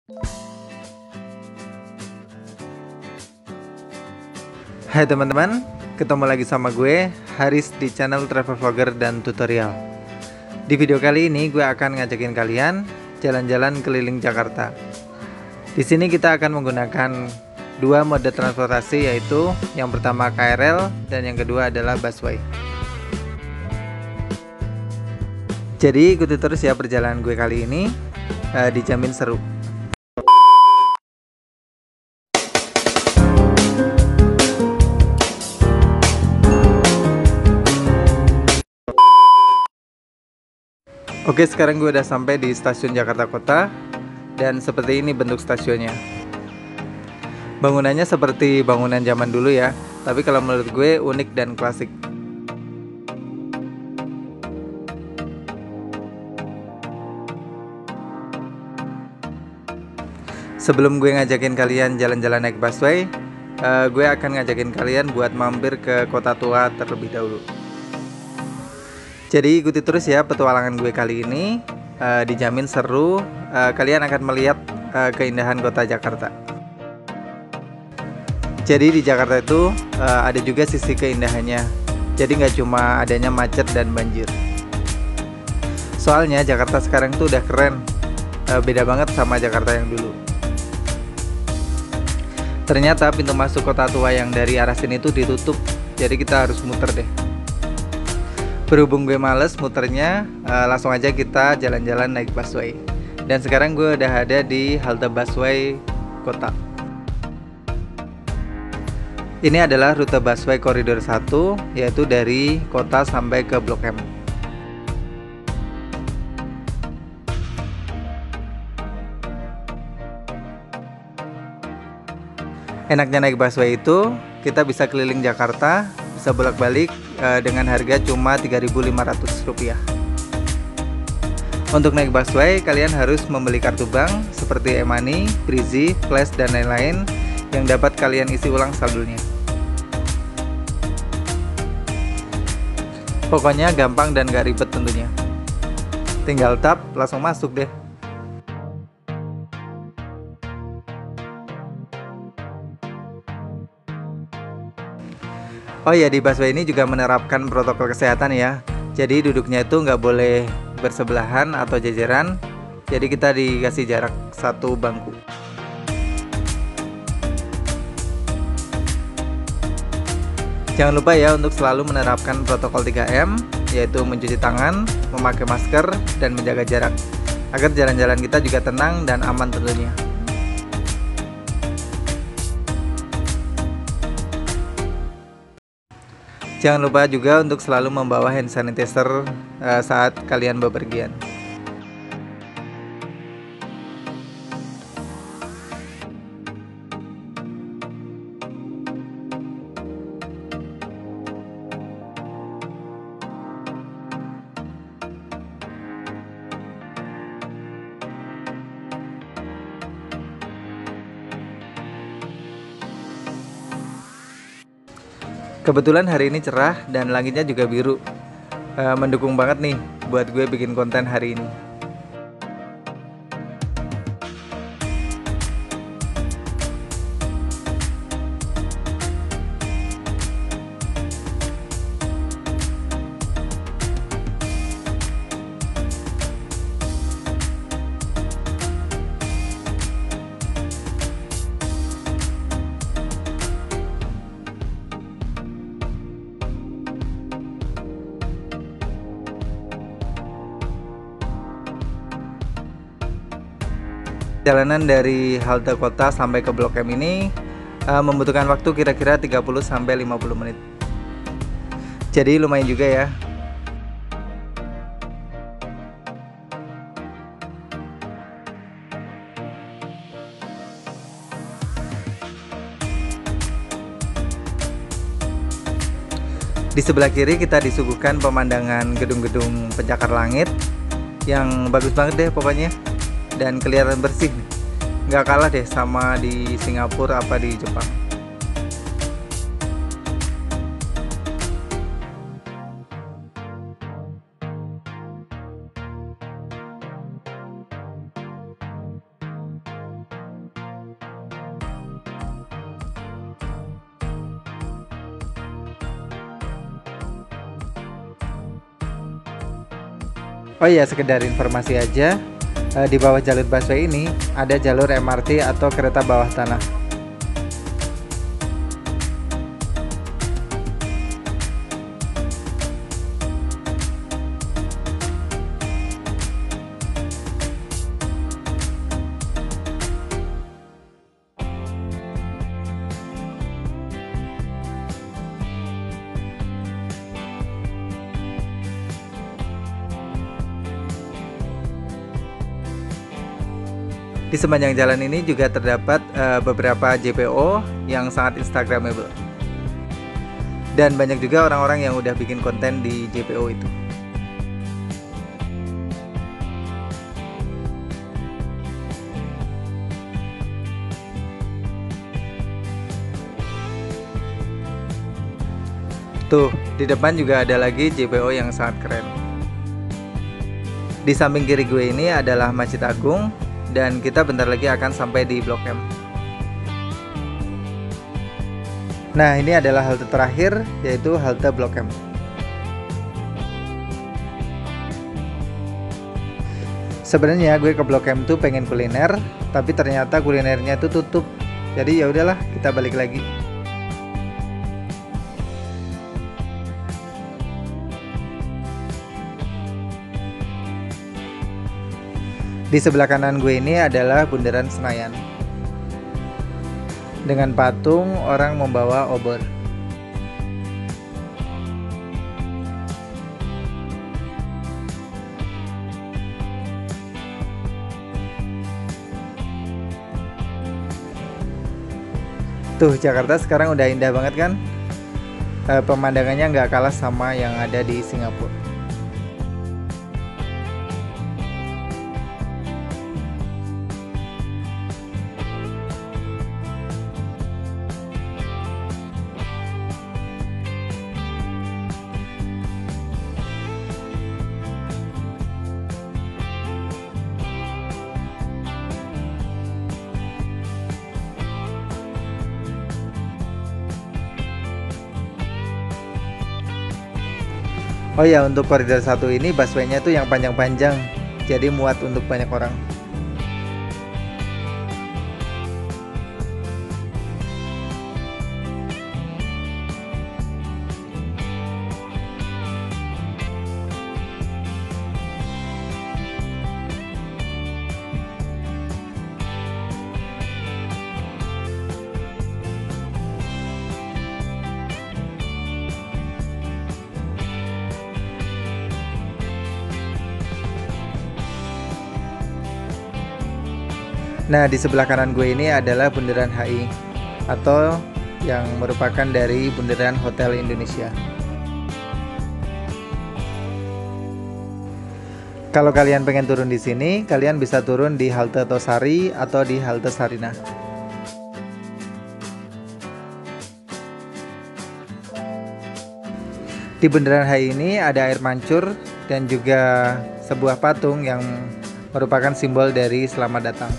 Hai teman-teman, ketemu lagi sama gue, Haris di channel Travel Vlogger dan Tutorial. Di video kali ini gue akan ngajakin kalian jalan-jalan keliling Jakarta. Di sini kita akan menggunakan dua mode transportasi, yaitu yang pertama KRL dan yang kedua adalah busway. Jadi ikuti terus ya perjalanan gue kali ini, dijamin seru. Oke, sekarang gue udah sampai di stasiun Jakarta Kota dan seperti ini bentuk stasiunnya. Bangunannya seperti bangunan zaman dulu ya, tapi kalau menurut gue unik dan klasik. Sebelum gue ngajakin kalian jalan-jalan naik busway, gue akan ngajakin kalian buat mampir ke Kota Tua terlebih dahulu. Jadi ikuti terus ya petualangan gue kali ini, dijamin seru. Kalian akan melihat keindahan kota Jakarta. Jadi di Jakarta itu ada juga sisi keindahannya. Jadi nggak cuma adanya macet dan banjir. Soalnya Jakarta sekarang tuh udah keren, beda banget sama Jakarta yang dulu. Ternyata pintu masuk Kota Tua yang dari arah sini tuh ditutup, jadi kita harus muter deh. Berhubung gue males muternya, langsung aja kita jalan-jalan naik busway. Dan sekarang gue udah ada di halte busway kota. Ini adalah rute busway koridor 1, yaitu dari kota sampai ke Blok M. Enaknya naik busway itu, kita bisa keliling Jakarta, bisa bolak-balik dengan harga cuma Rp3.500. Untuk naik busway, kalian harus membeli kartu bank seperti e-money, Brizi, Flash, dan lain-lain yang dapat kalian isi ulang saldonya. Pokoknya gampang dan gak ribet tentunya. Tinggal tap, langsung masuk deh. Oh ya, di busway ini juga menerapkan protokol kesehatan ya. Jadi duduknya itu nggak boleh bersebelahan atau jajaran. Jadi kita dikasih jarak satu bangku. Jangan lupa ya untuk selalu menerapkan protokol 3M, yaitu mencuci tangan, memakai masker, dan menjaga jarak, agar jalan-jalan kita juga tenang dan aman tentunya. Jangan lupa juga untuk selalu membawa hand sanitizer saat kalian bepergian. Kebetulan hari ini cerah dan langitnya juga biru, mendukung banget nih buat gue bikin konten hari ini. Perjalanan dari halte kota sampai ke Blok M ini membutuhkan waktu kira-kira 30-50 menit. Jadi lumayan juga ya. Di sebelah kiri kita disuguhkan pemandangan gedung-gedung pencakar langit yang bagus banget deh pokoknya. Dan kelihatan bersih, nggak kalah deh sama di Singapura apa di Jepang. Oh iya, sekedar informasi aja, di bawah jalur busway ini ada jalur MRT atau kereta bawah tanah. Di sepanjang jalan ini juga terdapat beberapa JPO yang sangat instagramable. Dan banyak juga orang-orang yang udah bikin konten di JPO itu. Tuh, di depan juga ada lagi JPO yang sangat keren. Di samping kiri gue ini adalah Masjid Agung, dan kita bentar lagi akan sampai di Blok M. Nah, ini adalah halte terakhir, yaitu halte Blok M. Sebenarnya gue ke Blok M tuh pengen kuliner, tapi ternyata kulinernya tuh tutup. Jadi ya udahlah, kita balik lagi. Di sebelah kanan gue ini adalah Bundaran Senayan dengan patung orang membawa obor. Tuh, Jakarta sekarang udah indah banget kan? Pemandangannya nggak kalah sama yang ada di Singapura. Oh ya, untuk koridor 1 ini busway-nya tuh yang panjang-panjang, jadi muat untuk banyak orang. Nah, di sebelah kanan gue ini adalah Bundaran HI atau yang merupakan dari Bundaran Hotel Indonesia. Kalau kalian pengen turun di sini, kalian bisa turun di halte Tosari atau di halte Sarinah. Di Bundaran HI ini ada air mancur dan juga sebuah patung yang merupakan simbol dari selamat datang.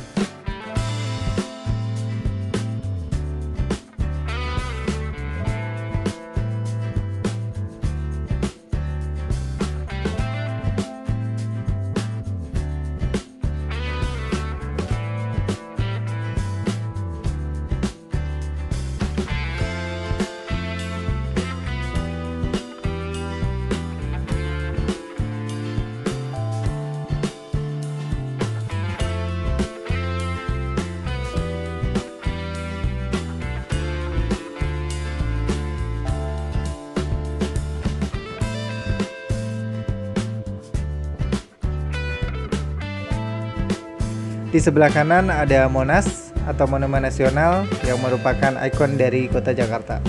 Di sebelah kanan ada Monas atau Monumen Nasional yang merupakan ikon dari kota Jakarta.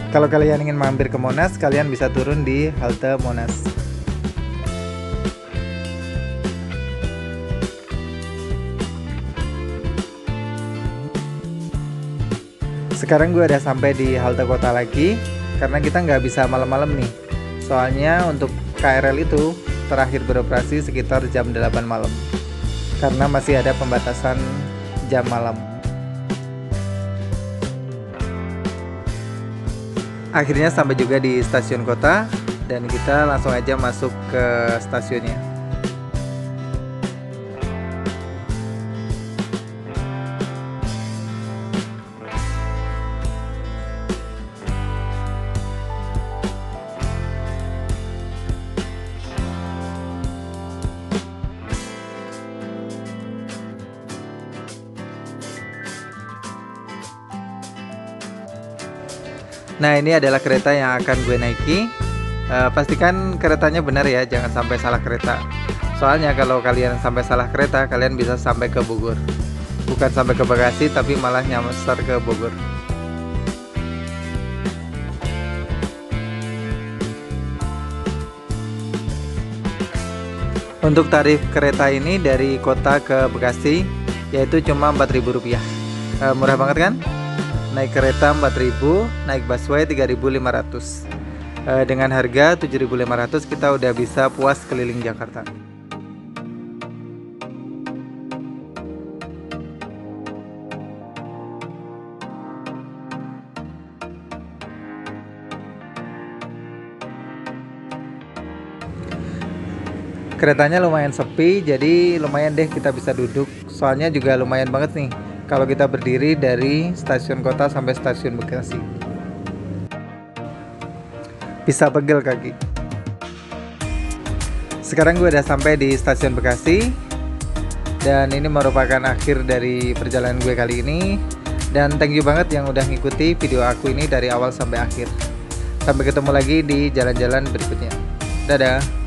Kalau kalian ingin mampir ke Monas, kalian bisa turun di halte Monas. Sekarang gue udah sampai di halte kota lagi, karena kita nggak bisa malam-malam nih. Soalnya untuk KRL itu terakhir beroperasi sekitar jam 8 malam karena masih ada pembatasan jam malam. Akhirnya sampai juga di stasiun kota, dan kita langsung aja masuk ke stasiunnya. Nah, ini adalah kereta yang akan gue naiki. Pastikan keretanya benar ya, jangan sampai salah kereta. Soalnya kalau kalian sampai salah kereta, kalian bisa sampai ke Bogor. Bukan sampai ke Bekasi, tapi malah nyasar ke Bogor. Untuk tarif kereta ini dari kota ke Bekasi yaitu cuma Rp4.000. Murah banget kan? Naik kereta 4.000, naik busway 3.500. Dengan harga 7.500 kita udah bisa puas keliling Jakarta. Keretanya lumayan sepi, jadi lumayan deh kita bisa duduk. Soalnya juga lumayan banget nih kalau kita berdiri dari stasiun kota sampai stasiun Bekasi. Bisa pegel kaki. Sekarang gue udah sampai di stasiun Bekasi, dan ini merupakan akhir dari perjalanan gue kali ini. Dan thank you banget yang udah ngikuti video aku ini dari awal sampai akhir. Sampai ketemu lagi di jalan-jalan berikutnya. Dadah.